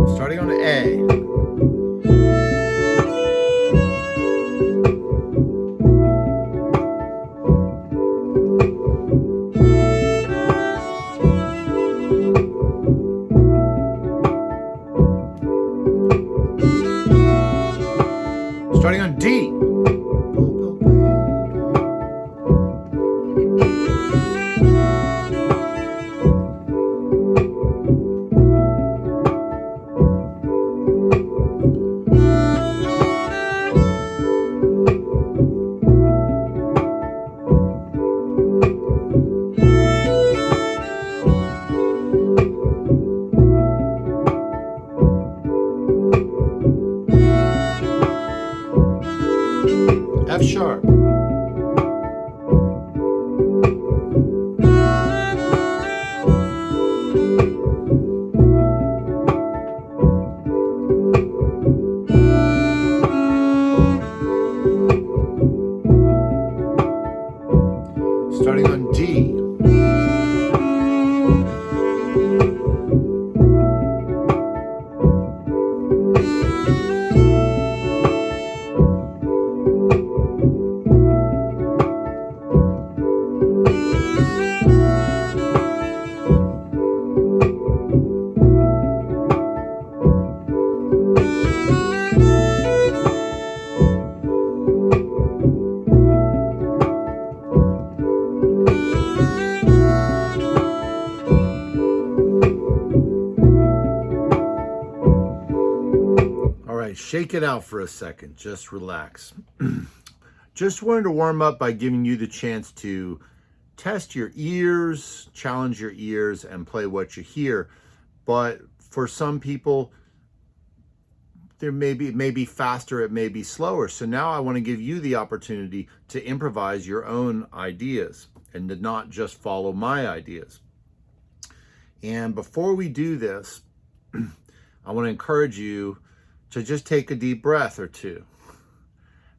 Starting on A. Starting on D. F sharp. Starting on D. All right, shake it out for a second. Just relax. Just wanted to warm up by giving you the chance to test your ears, challenge your ears, and play what you hear. But for some people, it may be faster, it may be slower. So now I want to give you the opportunity to improvise your own ideas and to not just follow my ideas. And before we do this, I want to encourage you to just take a deep breath or two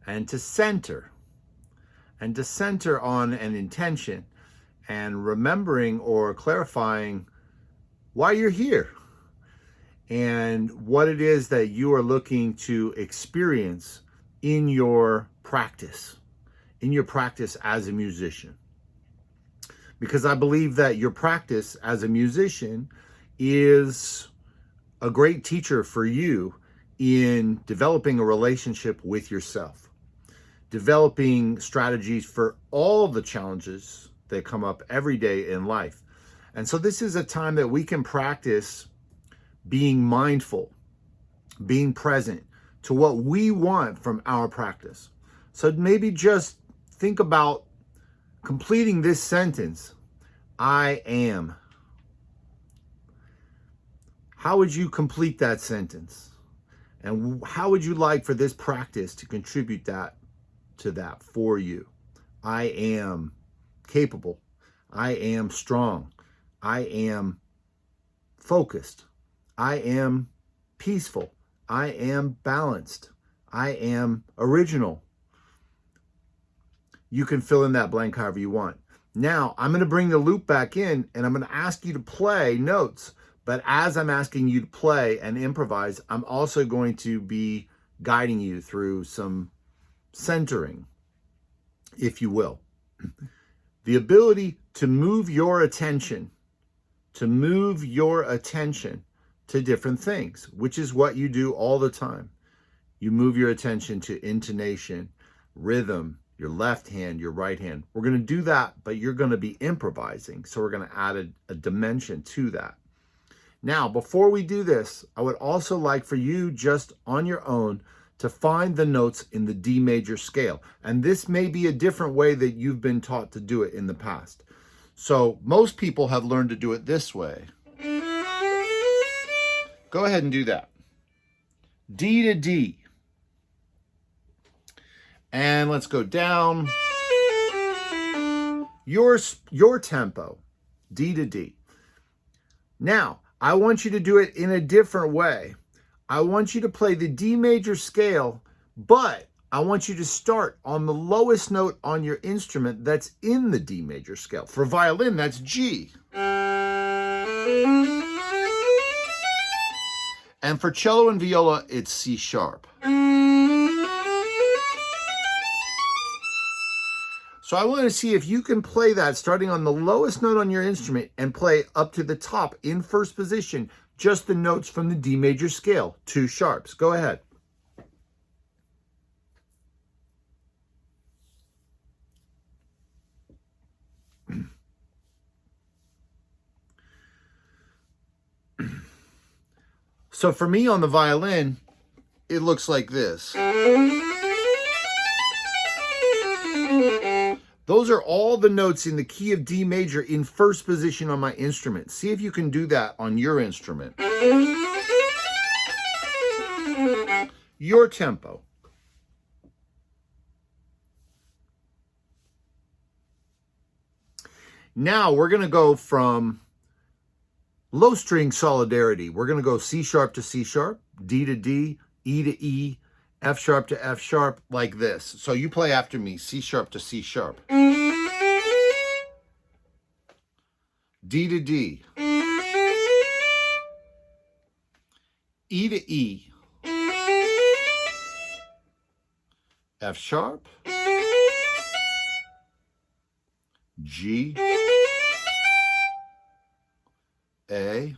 and to center on an intention and remembering or clarifying why you're here and what it is that you are looking to experience in your practice as a musician. Because I believe that your practice as a musician is a great teacher for you in developing a relationship with yourself, developing strategies for all the challenges that come up every day in life. And so this is a time that we can practice being mindful, being present to what we want from our practice. So maybe just think about completing this sentence, I am. How would you complete that sentence? And how would you like for this practice to contribute to that for you? I am capable. I am strong. I am focused. I am peaceful. I am balanced. I am original. You can fill in that blank however you want. Now, I'm going to bring the loop back in and I'm going to ask you to play notes. But as I'm asking you to play and improvise, I'm also going to be guiding you through some centering, if you will. The ability to move your attention to different things, which is what you do all the time. You move your attention to intonation, rhythm, your left hand, your right hand. We're going to do that, but you're going to be improvising. So we're going to add a dimension to that. Now, before we do this, I would also like for you just on your own to find the notes in the D major scale. And this may be a different way that you've been taught to do it in the past. So most people have learned to do it this way. Go ahead and do that. D to D. And let's go down. Your tempo, D to D. Now, I want you to do it in a different way. I want you to play the D major scale, but I want you to start on the lowest note on your instrument that's in the D major scale. For violin, that's G. And for cello and viola, it's C sharp. So I want to see if you can play that starting on the lowest note on your instrument and play up to the top in first position, just the notes from the D major scale, 2 sharps. Go ahead. So for me on the violin, it looks like this. Those are all the notes in the key of D major in first position on my instrument. See if you can do that on your instrument. Your tempo. Now we're going to go from low string solidarity. We're going to go C sharp to C sharp, D to D, E to E, F sharp to F sharp, like this. So you play after me, C sharp to C sharp. D to D. E to E. F sharp. G. A.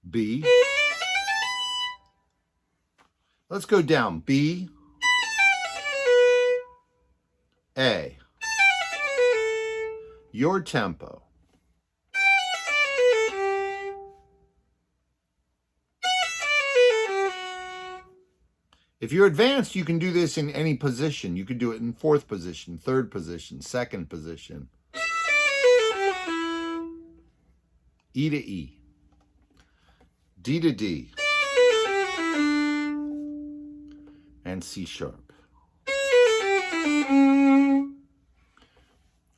B. Let's go down. B. A. Your tempo. If you're advanced, you can do this in any position. You could do it in fourth position, third position, second position. E to E. D to D. And C sharp.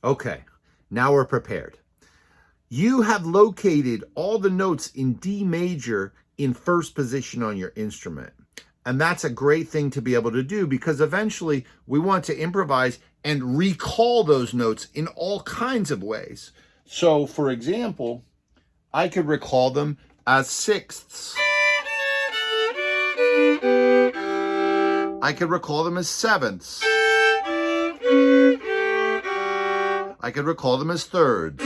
Okay, now we're prepared. You have located all the notes in D major in first position on your instrument. And that's a great thing to be able to do because eventually we want to improvise and recall those notes in all kinds of ways. So, for example, I could recall them as sixths. I could recall them as sevenths. I could recall them as thirds.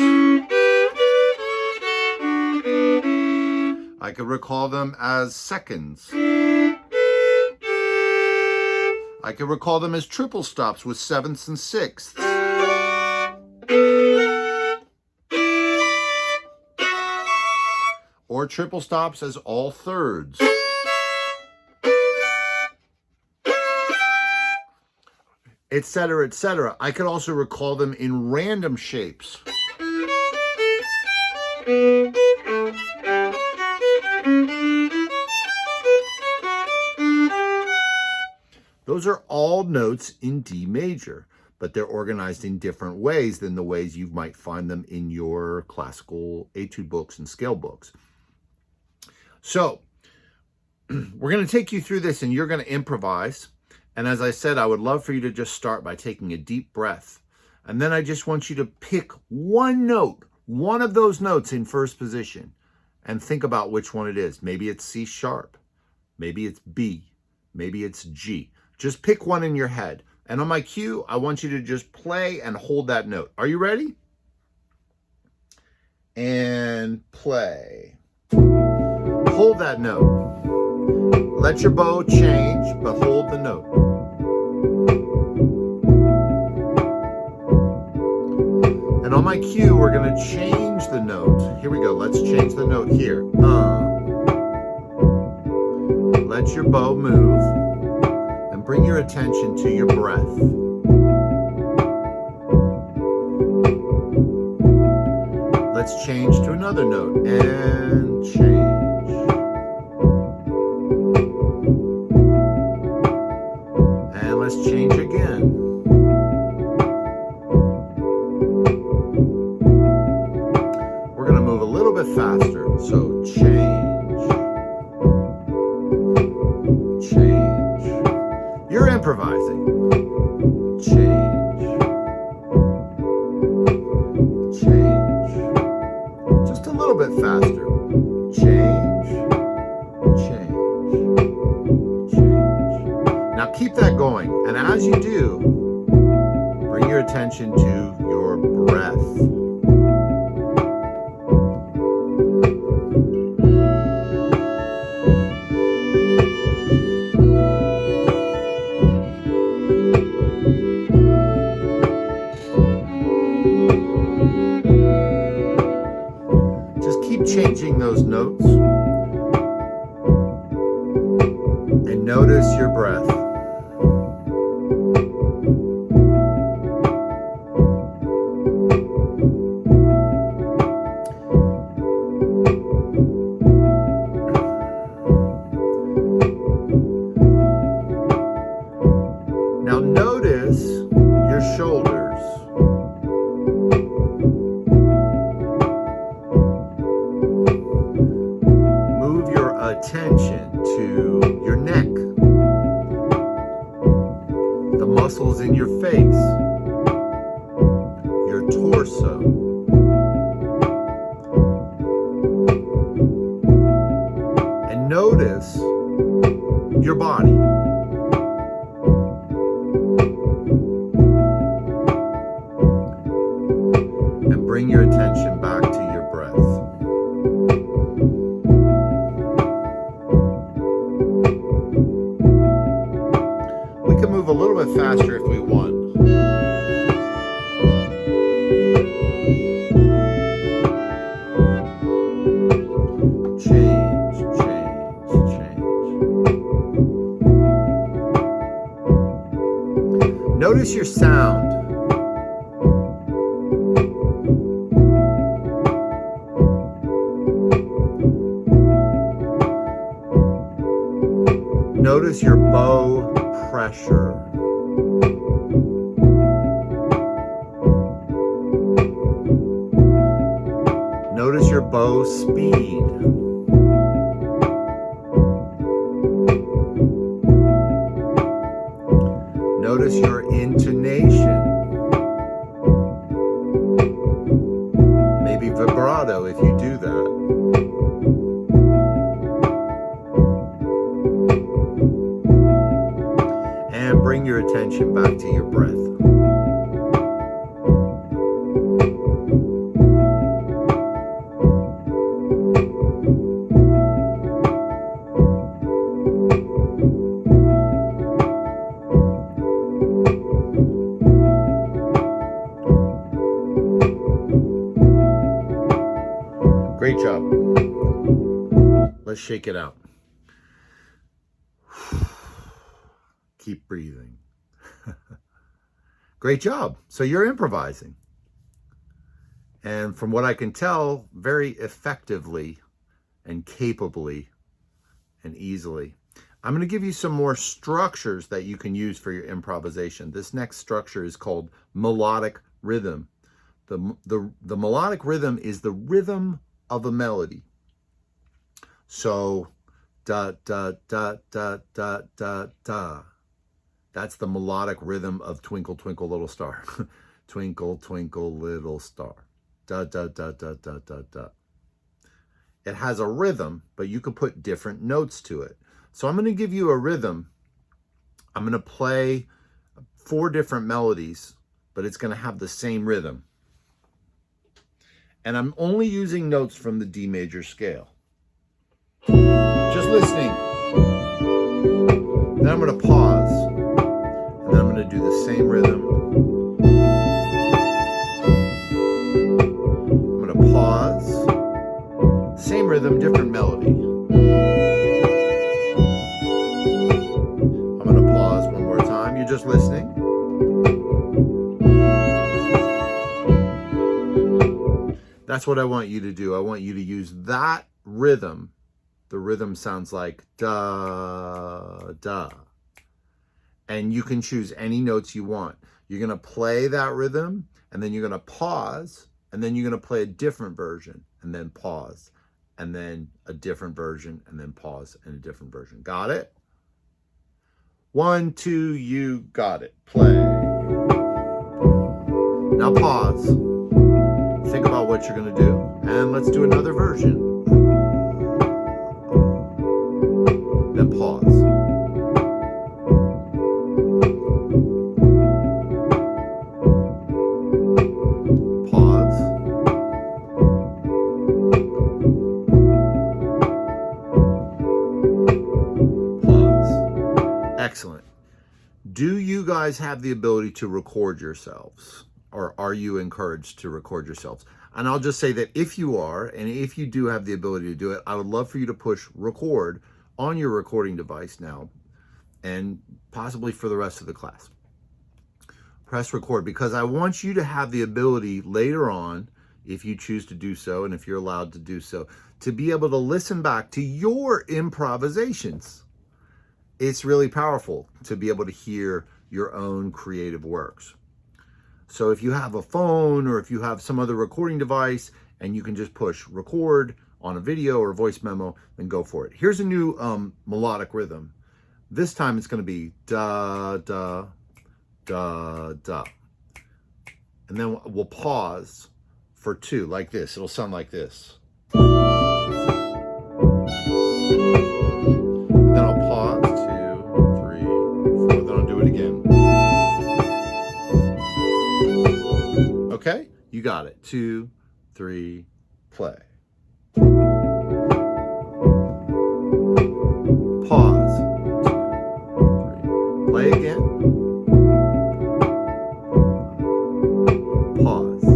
I could recall them as seconds. I could recall them as triple stops with sevenths and sixths. Or triple stops as all thirds. Etc., etc. I could also recall them in random shapes. Those are all notes in D major, but they're organized in different ways than the ways you might find them in your classical etude books and scale books. So, we're going to take you through this and you're going to improvise. And as I said, I would love for you to just start by taking a deep breath. And then I just want you to pick one note, one of those notes in first position, and think about which one it is. Maybe it's C sharp. Maybe it's B. Maybe it's G. Just pick one in your head. And on my cue, I want you to just play and hold that note. Are you ready? And play. Hold that note. Let your bow change, but hold the note. And on my cue, we're going to change the note. Here we go. Let's change the note here. Let your bow move. Bring your attention to your breath. Let's change to another note and change. And let's change again. We're going to move a little bit faster, so change. You're improvising. Change. Change. Just a little bit faster. faster. Change, change, change. Now keep that going. And as you do, bring your attention to your breath. Just keep changing those notes and notice your breath. Now notice your shoulders. Move your attention to your neck, the muscles in your face, your torso. And notice your body. And bring your attention back to your breath. We can move a little bit faster if we want. Change, change, change. Notice your sound. Notice your bow pressure. Notice your bow speed. Notice your intonation. Maybe vibrato if you do that. And bring your attention back to your breath. Great job. Let's shake it out. Keep breathing. Great job. So you're improvising. And from what I can tell, very effectively and capably and easily. I'm going to give you some more structures that you can use for your improvisation. This next structure is called melodic rhythm. The melodic rhythm is the rhythm of a melody. So, da, da, da, da, da, da, da. That's the melodic rhythm of Twinkle, Twinkle, Little Star. Twinkle, twinkle, little star. Da, da, da, da, da, da, da. It has a rhythm, but you could put different notes to it. So I'm going to give you a rhythm. I'm going to play 4 different melodies, but it's going to have the same rhythm. And I'm only using notes from the D major scale. Just listening. Then I'm going to pause. And then I'm going to do the same rhythm. I'm going to pause. Same rhythm, different melody. I'm going to pause one more time. You're just listening. That's what I want you to do. I want you to use that rhythm. The rhythm sounds like da, da. And you can choose any notes you want. You're going to play that rhythm, and then you're going to pause, and then you're going to play a different version, and then pause, and then a different version, and then pause, and a different version. Got it? 1, 2, you got it. Play. Now pause. Think about what you're going to do, And let's do another version. Then pause. Pause. Pause. Excellent. Do you guys have the ability to record yourselves? Or are you encouraged to record yourselves? And I'll just say that if you are, and if you do have the ability to do it, I would love for you to push record on your recording device now, and possibly for the rest of the class. Press record, because I want you to have the ability later on, if you choose to do so, and if you're allowed to do so, to be able to listen back to your improvisations. It's really powerful to be able to hear your own creative works. So if you have a phone or if you have some other recording device and you can just push record on a video or a voice memo, then go for it. Here's a new melodic rhythm. This time it's going to be da, da, da, da. And then we'll pause for 2, like this. It'll sound like this. And then I'll pause, 2, 3, 4, then I'll do it again. Okay, you got it. 2, 3, play. Pause. 2, 3. Play again. Pause.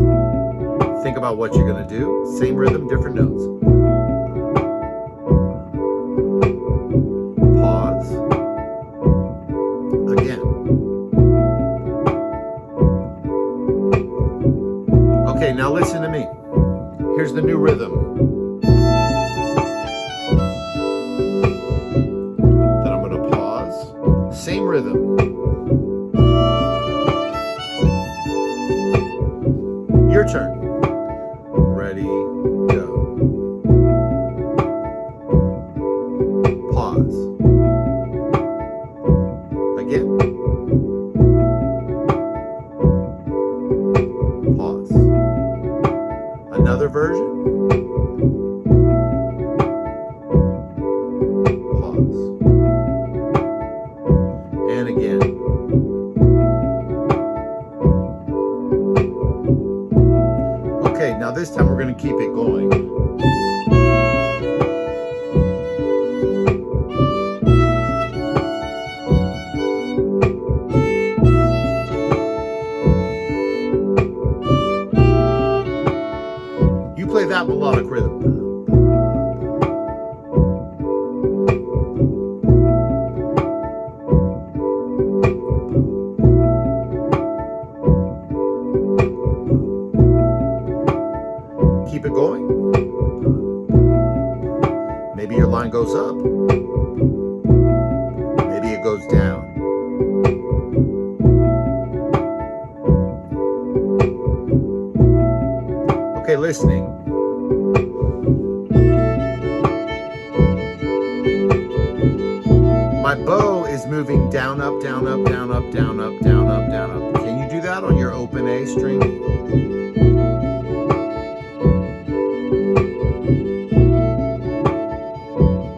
Think about what you're going to do. Same rhythm, different notes. Pause. Again. Okay, now listen to me. Here's the new rhythm. Then I'm going to pause. Same rhythm. Your turn. Ready, go. Pause. Again. Pause. Another version. Pause. And again. Okay, now this time we're going to keep it going. You play that melodic rhythm. Keep it going. Maybe your line goes up. Maybe it goes down. Okay, listening. My bow is moving down, up, down, up, down, up, down, up, down, up, down, up. Can you do that on your open A string?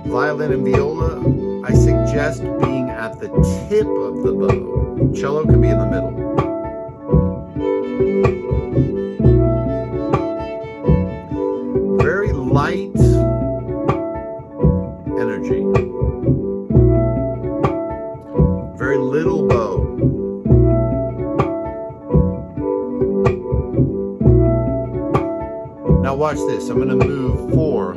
Violin and viola, I suggest being at the tip of the bow. Cello can be in the middle. Very light energy. Very little bow. Now watch this. I'm going to move 4.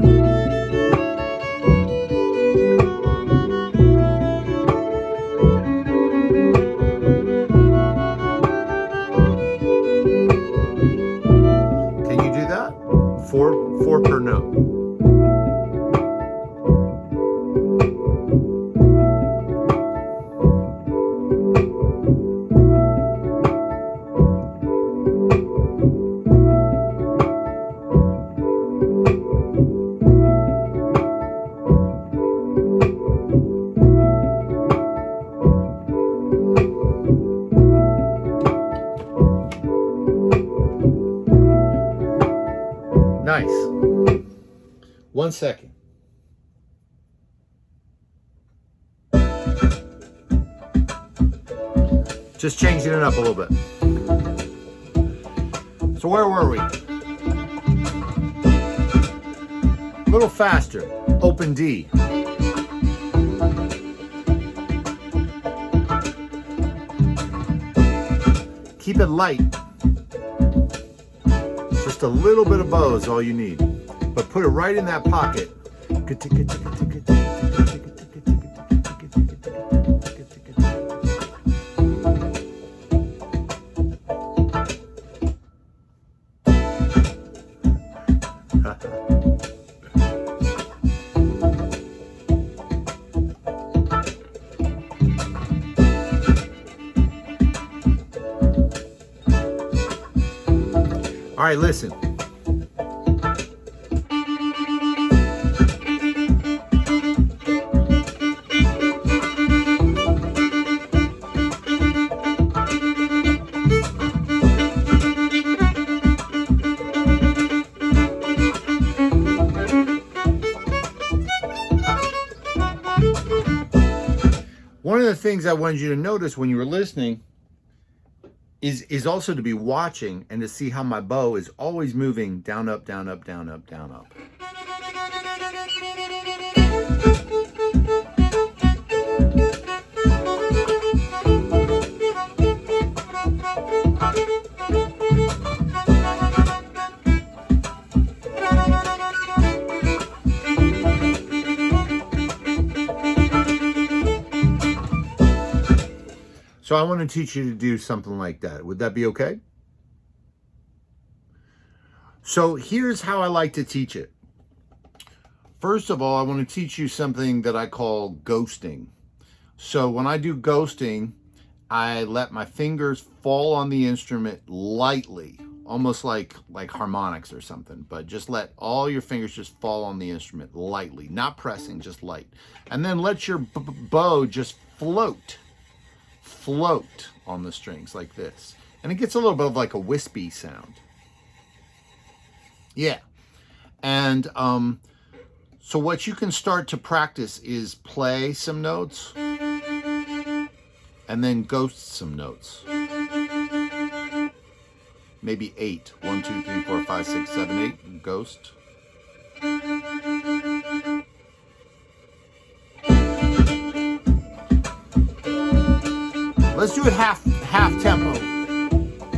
Can you do that? 4 per note. 1 second. Just changing it up a little bit. So where were we? A little faster. Open D. Keep it light. Just a little bit of bow is all you need. But put it right in that pocket. All right, listen. One of the things I wanted you to notice when you were listening is also to be watching and to see how my bow is always moving down, up, down, up, down, up, down, up. So I want to teach you to do something like that. Would that be okay? So here's how I like to teach it. First of all, I want to teach you something that I call ghosting. So when I do ghosting, I let my fingers fall on the instrument lightly, almost like harmonics or something, but just let all your fingers just fall on the instrument lightly, not pressing, just light. And then let your bow just float on the strings like this. And it gets a little bit of like a wispy sound. Yeah. And so what you can start to practice is play some notes and then ghost some notes. Maybe 8. 1, 2, 3, 4, 5, 6, 7, 8. Ghost. Let's do it half tempo.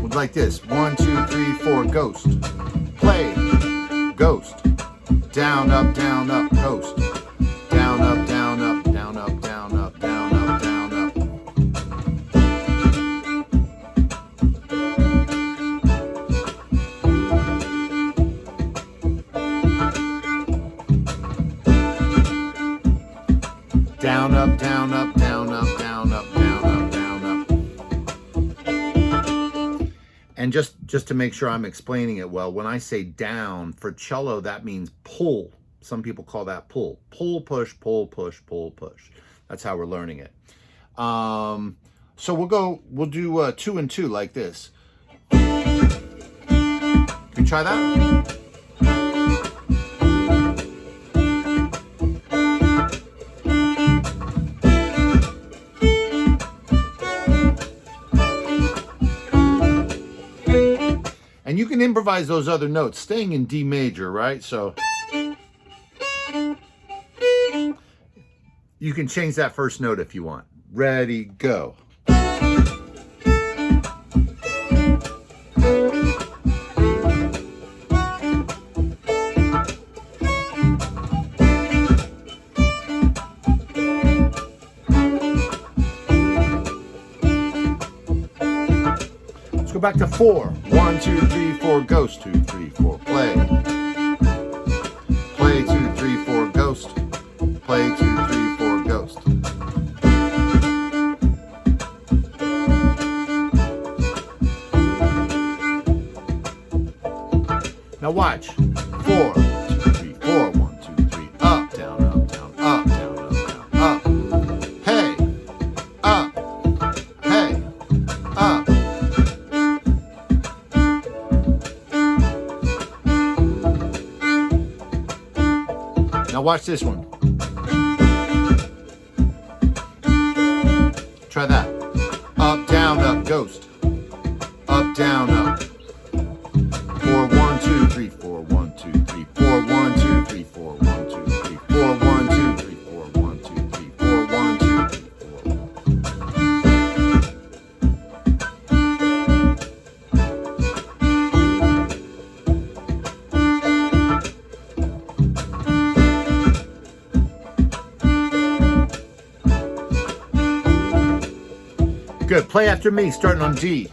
Like this. 1, 2, 3, 4. Ghost. Play. Ghost. Down, up, ghost. Down, up, down, up, down, up, down, up, down, up, down, up. Down, up, down, up, down, up, down, up, down, up, down, up. And just to make sure I'm explaining it well, when I say down, for cello, that means pull. Some people call that pull. Pull, push, pull, push, pull, push. That's how we're learning it. So we'll do 2 and 2 like this. Can you try that? And you can improvise those other notes, staying in D major, right? So you can change that first note if you want. Ready, go. Let's go back to 4. 1, 2, 3, 4, ghost. 2, 3, 4, play. Play 2, 3, 4, ghost. Play 2, 3, 4, ghost. Now watch. 4, 2, 3, 4. 1, 2, 3. Up, down, up, down, up, down, up, down, up. Hey, up, hey, up. Now watch this one. Try that. Up, down, up, ghost. Up, down, up. 4, 1, 2, 3, 4, 1, 2, 3, 4, 1, 2, 3, 4, 1, 2, 3, 4, 1, 2, 3, 4, 1, 2, 3, 4, 1, 2, 3, 4. Good. Play after me, starting on D.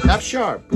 F sharp.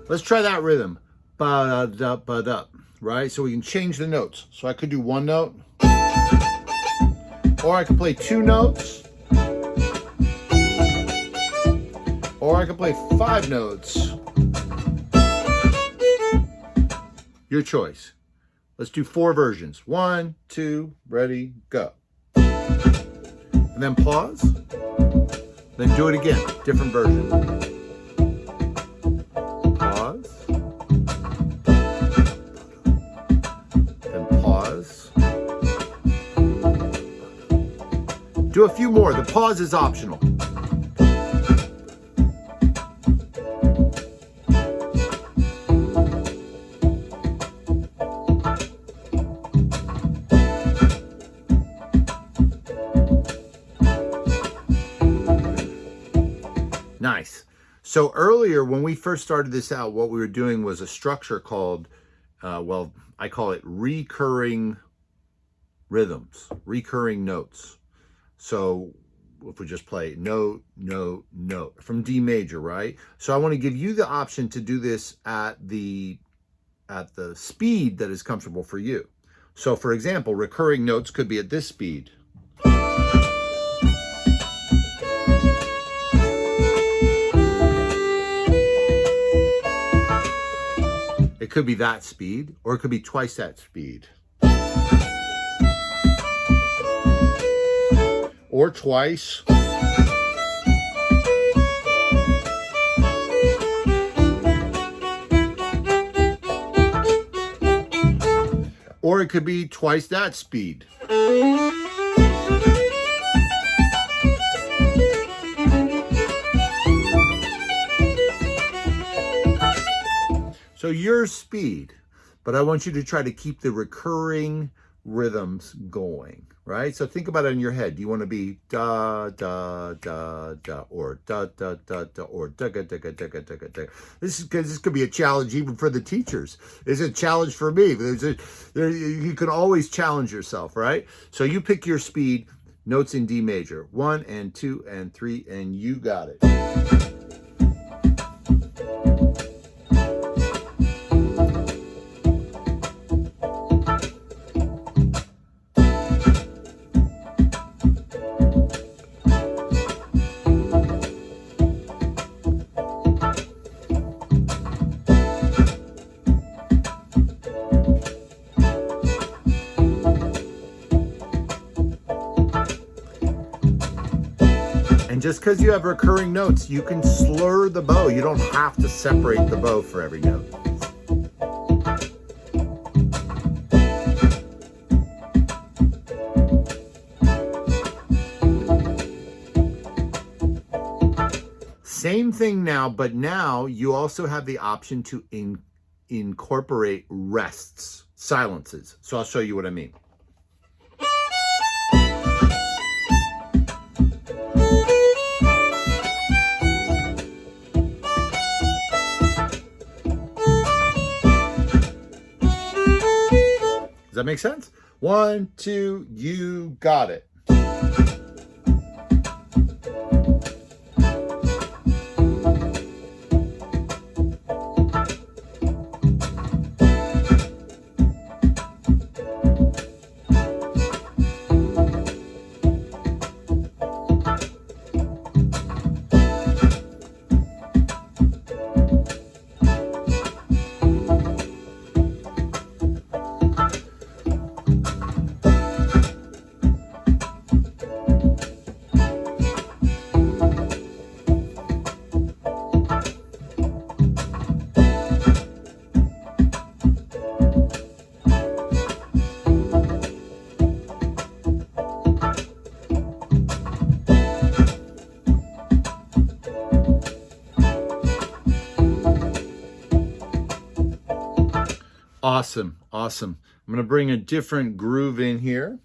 Let's try that rhythm. Ba-da-da-ba-da, right? So we can change the notes. So I could do one note, or I could play two notes, or I could play 5 notes. Your choice. Let's do 4 versions. 1, 2, ready, go. And then pause. Then do it again, different version. Pause. Then pause. Do a few more. The pause is optional. Nice. So earlier, when we first started this out, what we were doing was a structure called, well, I call it recurring rhythms, recurring notes. So if we just play note, note, note from D major, right? So I want to give you the option to do this at the speed that is comfortable for you. So for example, recurring notes could be at this speed. It could be that speed, or it could be twice that speed. Or twice. Or it could be twice that speed. So your speed, but I want you to try to keep the recurring rhythms going, right? So think about it in your head. Do you want to be da, da, da, da, or da, da, da, da, or da, ga, da, ga, da, ga, da, ga, da. This could be a challenge even for the teachers. It's a challenge for me. You can always challenge yourself, right? So you pick your speed, notes in D major, 1 and 2 and 3, and you got it. And just because you have recurring notes, you can slur the bow. You don't have to separate the bow for every note. Same thing now, but now you also have the option to incorporate rests, silences. So I'll show you what I mean. Does that make sense? 1, 2, you got it. Awesome, awesome. I'm going to bring a different groove in here.